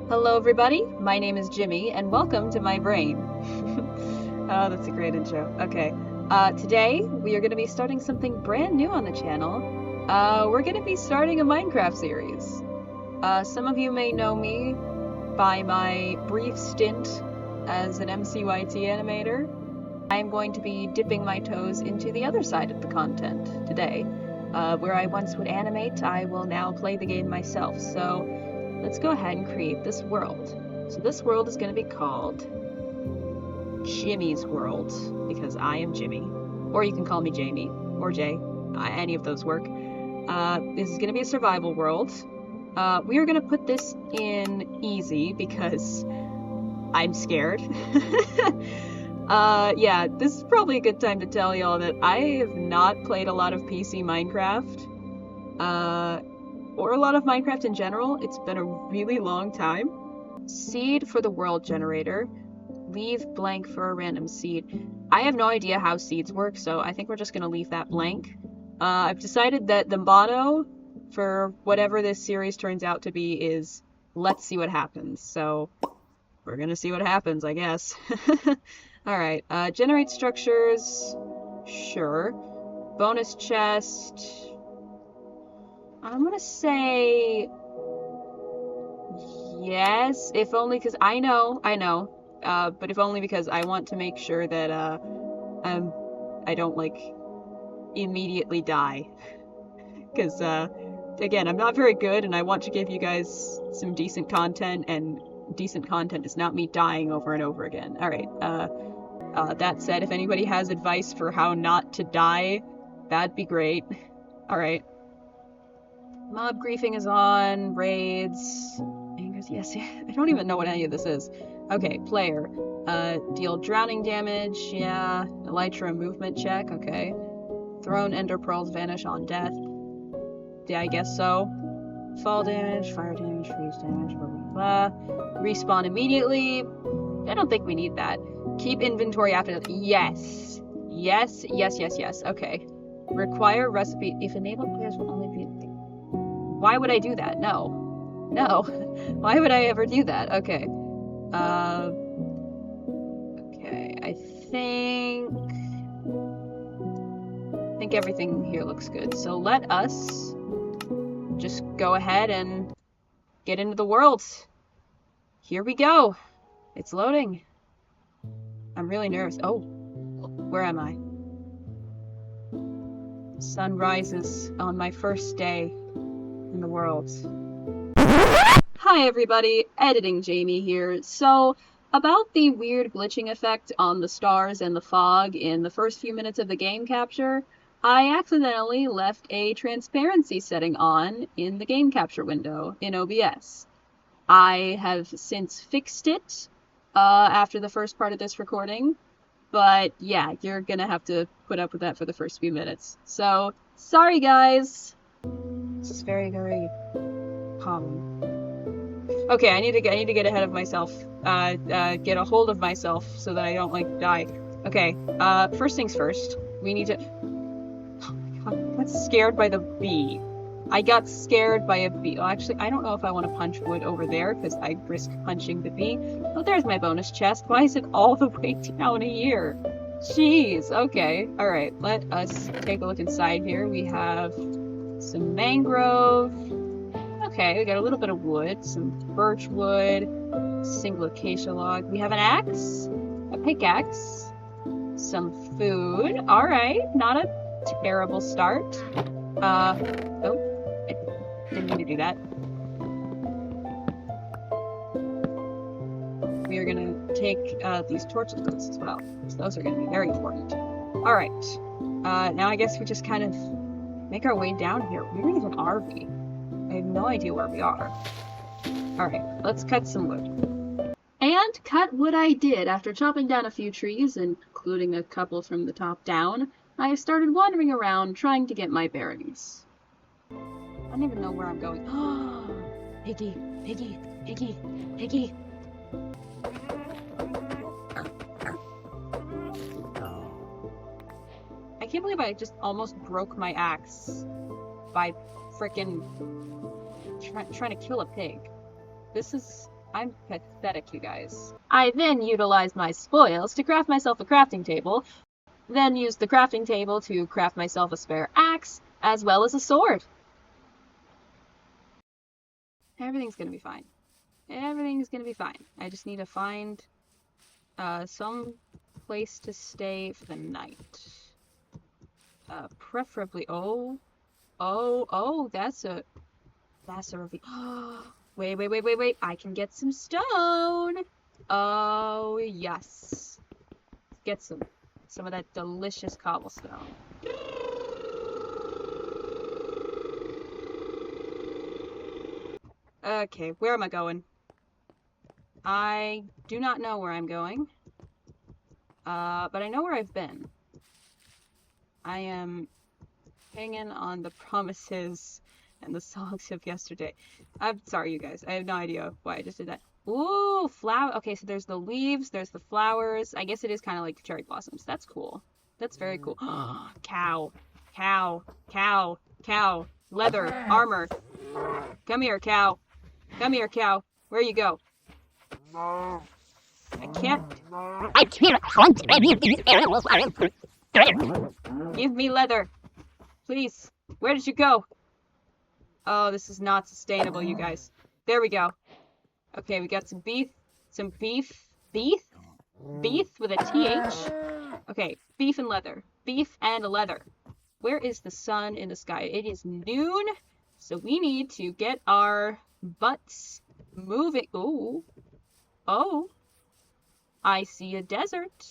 Hello everybody, my name is Jimmy and welcome to my brain. Oh, that's a great intro. Okay, today we are going to be starting something brand new on the channel. We're going to be starting a Minecraft series. Some of you may know me by my brief stint as an MCYT animator. I am going to be dipping my toes into the other side of the content today. Where I once would animate, I will now play the game myself. So let's go ahead and create this world. So this world is going to be called Jimmy's World, because I am Jimmy. Or you can call me Jamie, or Jay. Any of those work. This is going to be a survival world. We are going to put this in easy, because I'm scared. Yeah, this is probably a good time to tell y'all that I have not played a lot of PC Minecraft. Or a lot of Minecraft in general. It's been a really long time. Seed for the world generator. Leave blank for a random seed. I have no idea how seeds work, so I think we're just going to leave that blank. I've decided that the motto for whatever this series turns out to be is, let's see what happens. So we're going to see what happens, I guess. Alright, generate structures. Sure. Bonus chest. I'm gonna say yes, if only because I know, but if only because I want to make sure that I don't like immediately die. Because again, I'm not very good, and I want to give you guys some decent content, and decent content is not me dying over and over again. All right. That said, if anybody has advice for how not to die, that'd be great. All right. Mob griefing is on. Raids. Angers, yes. I don't even know what any of this is. Okay, player. Deal drowning damage. Yeah. Elytra movement check. Okay. Thrown ender pearls vanish on death. Yeah, I guess so. Fall damage, fire damage, freeze damage, blah blah blah. Respawn immediately. I don't think we need that. Keep inventory after that. Yes. Yes, yes, yes, yes. Okay. Require recipe. If enabled, players will only be... Why would I do that? No. No. Why would I ever do that? Okay. Okay. I think everything here looks good. So let us just go ahead and get into the world. Here we go. It's loading. I'm really nervous. Oh, where am I? Sun rises on my first day in the world. Hi everybody, Editing Jamie here. So, about the weird glitching effect on the stars and the fog in the first few minutes of the game capture, I accidentally left a transparency setting on in the game capture window in OBS. I have since fixed it after the first part of this recording, but yeah, you're gonna have to put up with that for the first few minutes. So, sorry guys! This is very, very common. Okay, I need to get ahead of myself. Get a hold of myself so that I don't, like, die. Okay, first things first. We need to... Oh my god, I got scared by the bee. I got scared by a bee. Well, actually, I don't know if I want to punch wood over there, because I risk punching the bee. Oh, there's my bonus chest. Why is it all the way down here? Jeez, okay. Alright, let us take a look inside here. We have some mangrove. Okay, we got a little bit of wood, some birch wood, single acacia log. We have an axe, a pickaxe, some food. Alright, not a terrible start. Oh, I didn't mean to do that. We are gonna take these torches with us as well, because those are gonna be very important. Alright, now I guess we just kind of make our way down here. Where even are we? I have no idea where we are. Alright, let's cut some wood. And cut wood I did. After chopping down a few trees, including a couple from the top down, I started wandering around trying to get my bearings. I don't even know where I'm going. Oh, piggy, piggy, piggy, piggy. I can't believe I just almost broke my axe by frickin' trying to kill a pig. This is I'm pathetic, you guys. I then utilized my spoils to craft myself a crafting table, then used the crafting table to craft myself a spare axe, as well as a sword. Everything's gonna be fine. Everything's gonna be fine. I just need to find some place to stay for the night. Preferably, oh, that's a reveal. Wait, I can get some stone. Oh, yes. Get some of that delicious cobblestone. Okay, where am I going? I do not know where I'm going. But I know where I've been. I am hanging on the promises and the songs of yesterday. I'm sorry, you guys. I have no idea why I just did that. Ooh, flower. Okay, so there's the leaves, there's the flowers. I guess it is kind of like cherry blossoms. That's cool. That's very cool. Cow. Leather, armor. Come here, cow. Where you go? I can't hunt these animals. Give me leather. Please. Where did you go? Oh, this is not sustainable, you guys. There we go. Okay, we got some beef. Beef with a TH? Okay, beef and leather. Beef and leather. Where is the sun in the sky? It is noon, so we need to get our butts moving. Oh, I see a desert.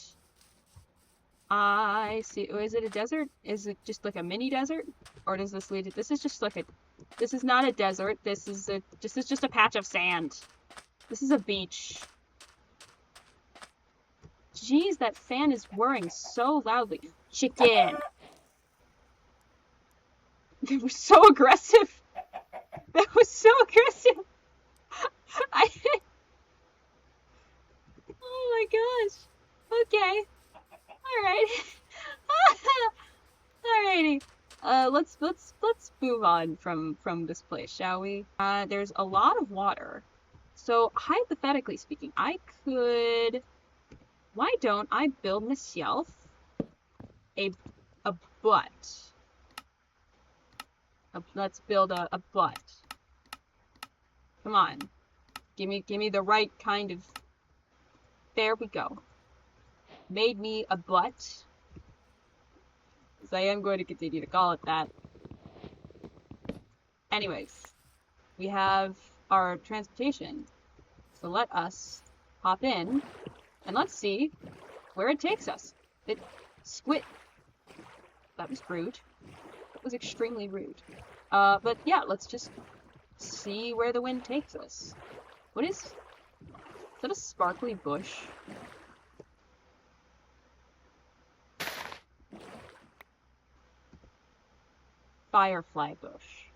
I see. Oh, is it a desert? Is it just like a mini desert? Or does this lead to... This is just like a... This is not a desert. This is just a patch of sand. This is a beach. Jeez, that fan is whirring so loudly. Chicken. That was so aggressive. That was so aggressive. Oh my gosh. Okay. Alright. Alrighty. Let's move on from this place, shall we? There's a lot of water. So hypothetically speaking, I could... Why don't I build myself a butt? Let's build a butt. Come on. Give me the right kind of... There we go. Made me a butt. Because I am going to continue to call it that. Anyways. We have our transportation. So let us hop in. And let's see where it takes us. Squid. That was rude. That was extremely rude. But yeah, let's just see where the wind takes us. What is... Is that a sparkly bush? Firefly bush.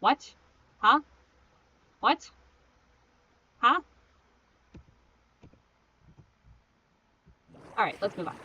What? Huh? What? Huh? Alright, let's move on.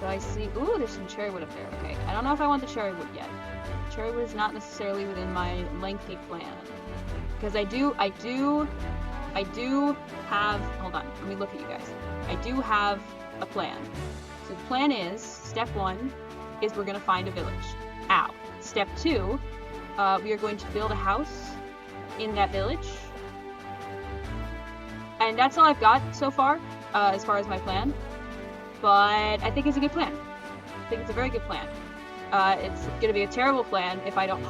I see. Ooh, there's some cherry wood up there. Okay, I don't know if I want the cherry wood yet. Cherry wood is not necessarily within my lengthy plan. Because I do have, hold on, let me look at you guys. I do have a plan. So the plan is, step 1 is we're going to find a village. Ow. Step 2, we are going to build a house in that village. And that's all I've got so far as my plan. But I think it's a good plan. I think it's a very good plan. It's gonna be a terrible plan if I don't...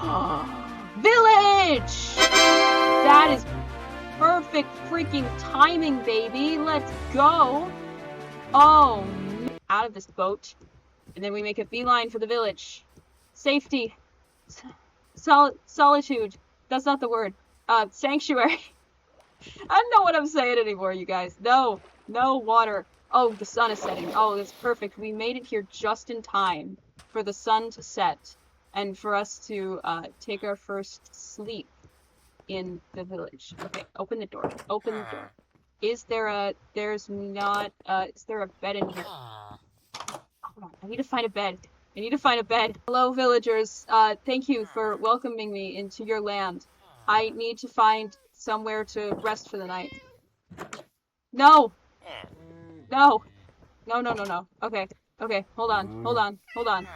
Village! That is perfect freaking timing, baby. Let's go. Oh, out of this boat. And then we make a beeline for the village. Safety. Solitude. That's not the word. sanctuary. I don't know what I'm saying anymore, you guys. No, no water. Oh, the sun is setting. Oh, that's perfect. We made it here just in time for the sun to set and for us to take our first sleep in the village. Okay, open the door. Open the door. Is there a, there's not, is there a bed in here? Hold on, I need to find a bed. I need to find a bed. Hello, villagers. Thank you for welcoming me into your land. I need to find somewhere to rest for the night. No! No! No, no, no, no. Okay. Okay, hold on. Hold on. Hold on.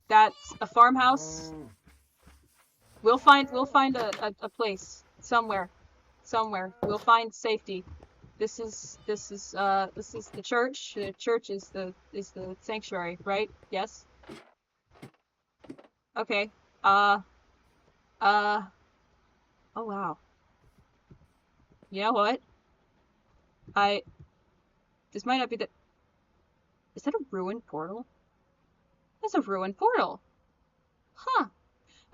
That's a farmhouse. We'll find a place. Somewhere. Somewhere. We'll find safety. This is the church. The church is the sanctuary, right? Yes? Okay. Oh wow. You know what? This might not be the... Is that a ruined portal? That's a ruined portal. Huh.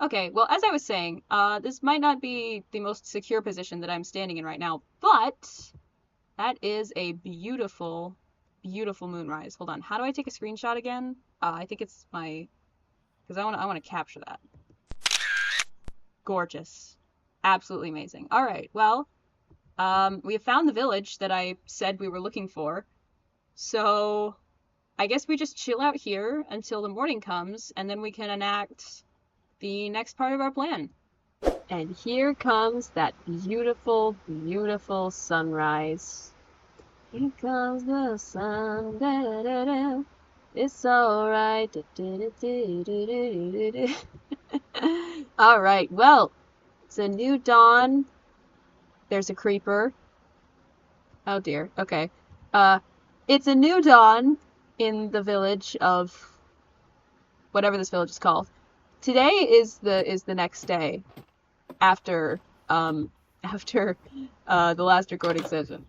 Okay, well, as I was saying, this might not be the most secure position that I'm standing in right now, but that is a beautiful, beautiful moonrise. Hold on, how do I take a screenshot again? I think it's my... Because I want to capture that. Gorgeous. Absolutely amazing. Alright, well, we have found the village that I said we were looking for. So, I guess we just chill out here until the morning comes, and then we can enact the next part of our plan. And here comes that beautiful, beautiful sunrise. Here comes the sun, da da da da. It's alright. Alright, well, it's a new dawn. There's a creeper. Oh dear, okay. It's a new dawn in the village of whatever this village is called. Today is the next day after the last recording session.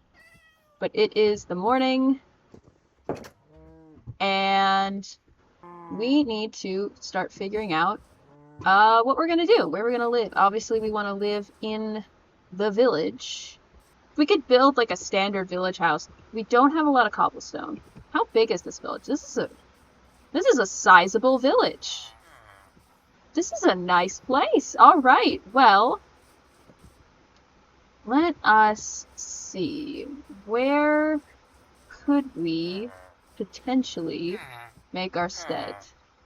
But it is the morning and we need to start figuring out what we're gonna do, where we're gonna live. Obviously we want to live in the village. We could build like a standard village house. We don't have a lot of cobblestone. How big is this village? This is a sizable village. This is a nice place. All right. Well, let us see. Where could we potentially make our stead?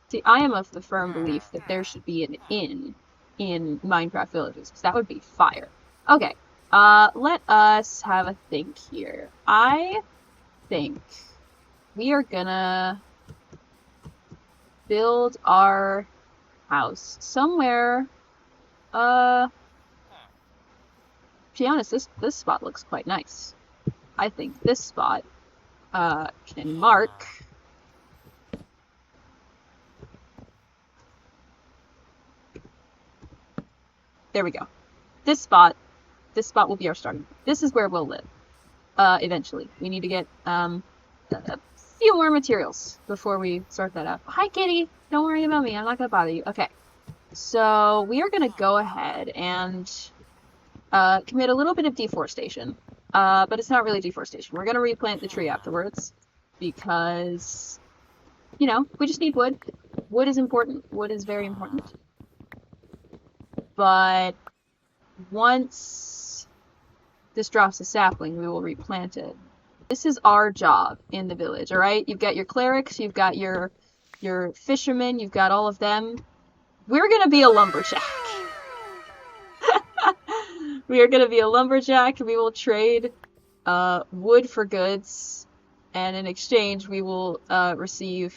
See, I am of the firm belief that there should be an inn in Minecraft villages, because that would be fire. Okay. Let us have a think here. I think we are gonna build our house somewhere. To be honest, this spot looks quite nice. I think this spot can mark there we go. This spot will be our starting point. This is where we'll live. Eventually. We need to get a few more materials before we sort that out. Hi, kitty! Don't worry about me. I'm not gonna bother you. Okay. So, we are gonna go ahead and commit a little bit of deforestation. But it's not really deforestation. We're gonna replant the tree afterwards. Because, you know, we just need wood. Wood is important. Wood is very important. But once this drops a sapling, we will replant it. This is our job in the village, alright? You've got your clerics, you've got your fishermen, you've got all of them. We're gonna be a lumberjack. We are gonna be a lumberjack. We will trade wood for goods, and in exchange we will receive...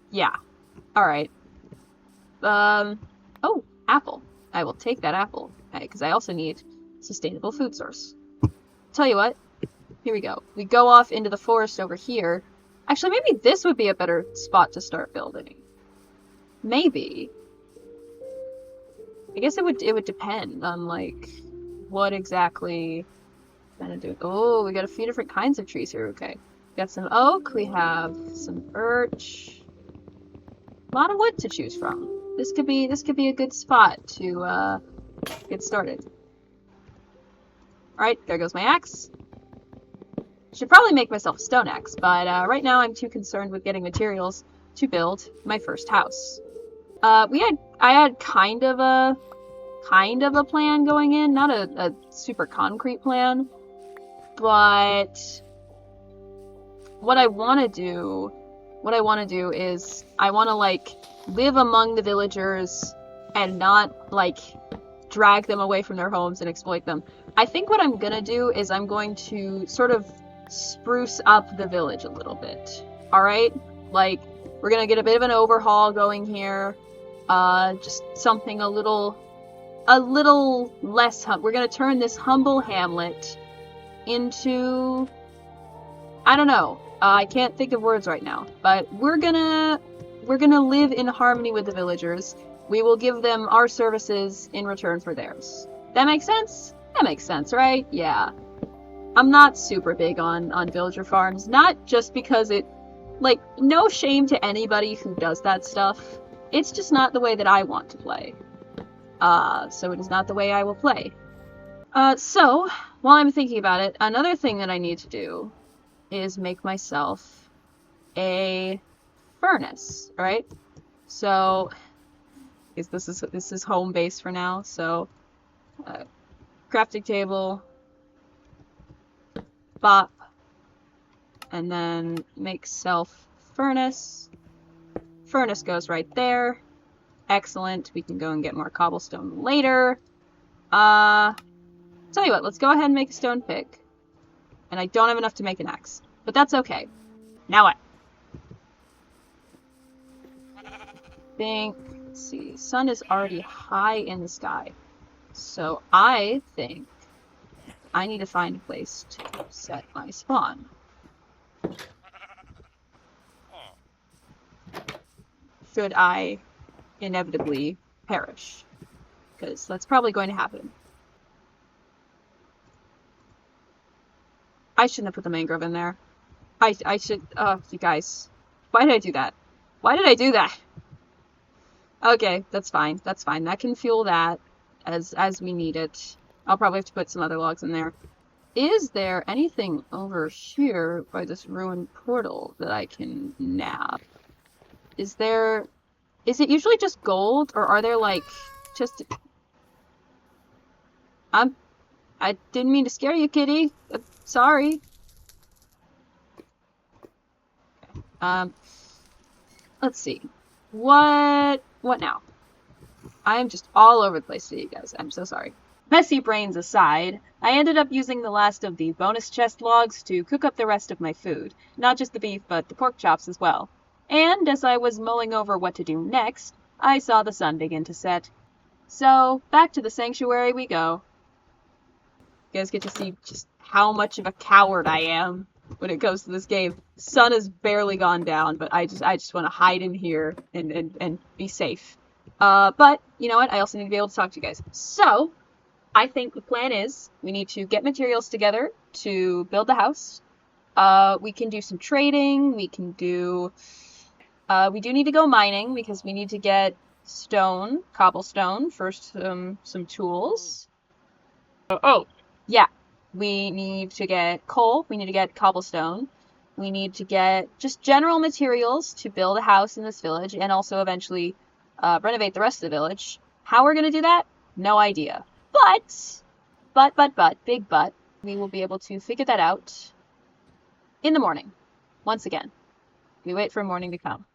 Yeah. Alright. Oh, apple. I will take that apple, because I also need sustainable food source. Tell you what, here we go. We go off into the forest over here. Actually, maybe this would be a better spot to start building. Maybe. I guess it would depend on, like, what exactly I'm gonna do. Oh, we got a few different kinds of trees here, okay. We got some oak, we have some birch. A lot of wood to choose from. This could be a good spot to get started. Alright, there goes my axe. Should probably make myself a stone axe, but right now I'm too concerned with getting materials to build my first house. I had kind of a plan going in, not a super concrete plan, but what I want to do is I want to like live among the villagers and not like drag them away from their homes and exploit them. I think what I'm gonna do is I'm going to sort of spruce up the village a little bit. Alright? Like, we're gonna get a bit of an overhaul going here. Just something a little less we're gonna turn this humble hamlet into, I don't know. I can't think of words right now, but we're gonna live in harmony with the villagers. We will give them our services in return for theirs. That makes sense? That makes sense, right? Yeah. I'm not super big on villager farms, not just because it, like, no shame to anybody who does that stuff. It's just not the way that I want to play. So it is not the way I will play. So, while I'm thinking about it, another thing that I need to do is make myself a furnace, right? So, this is home base for now, so, crafting table, bop, and then make self furnace. Furnace goes right there. Excellent. We can go and get more cobblestone later. Tell you what, let's go ahead and make a stone pick. And I don't have enough to make an axe, but that's okay. Now what? Let's see, sun is already high in the sky. So I think I need to find a place to set my spawn. Should I inevitably perish? Because that's probably going to happen. I shouldn't have put the mangrove in there. I should, you guys. Why did I do that? Why did I do that? Okay, that's fine. That's fine. That can fuel that as we need it. I'll probably have to put some other logs in there. Is there anything over here by this ruined portal that I can nab? Is it usually just gold, or are there like just I didn't mean to scare you, kitty. Sorry. Let's see. What now? I am just all over the place today, you guys. I'm so sorry. Messy brains aside, I ended up using the last of the bonus chest logs to cook up the rest of my food. Not just the beef, but the pork chops as well. And as I was mulling over what to do next, I saw the sun begin to set. So, back to the sanctuary we go. You guys get to see just how much of a coward I am when it comes to this game. Sun has barely gone down, but I just want to hide in here and be safe. But, you know what? I also need to be able to talk to you guys. So, I think the plan is we need to get materials together to build the house. We can do some trading. We do need to go mining because we need to get stone, cobblestone for some tools. Yeah. We need to get coal. We need to get cobblestone. We need to get just general materials to build a house in this village and also eventually renovate the rest of the village. How we're going to do that? No idea. But, big but, we will be able to figure that out in the morning. Once again, we wait for morning to come.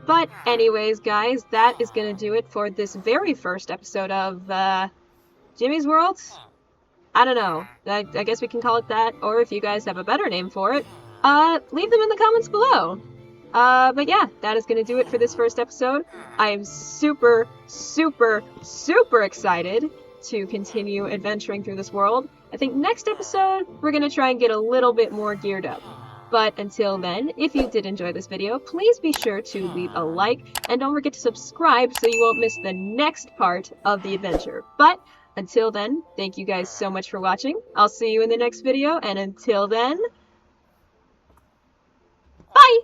But anyways, guys, that is going to do it for this very first episode of Jimmy's World? I don't know. I guess we can call it that, or if you guys have a better name for it, leave them in the comments below. But yeah, that is going to do it for this first episode. I am super, super, super excited to continue adventuring through this world. I think next episode, we're going to try and get a little bit more geared up. But until then, if you did enjoy this video, please be sure to leave a like, and don't forget to subscribe so you won't miss the next part of the adventure. But until then, thank you guys so much for watching. I'll see you in the next video, and until then, bye!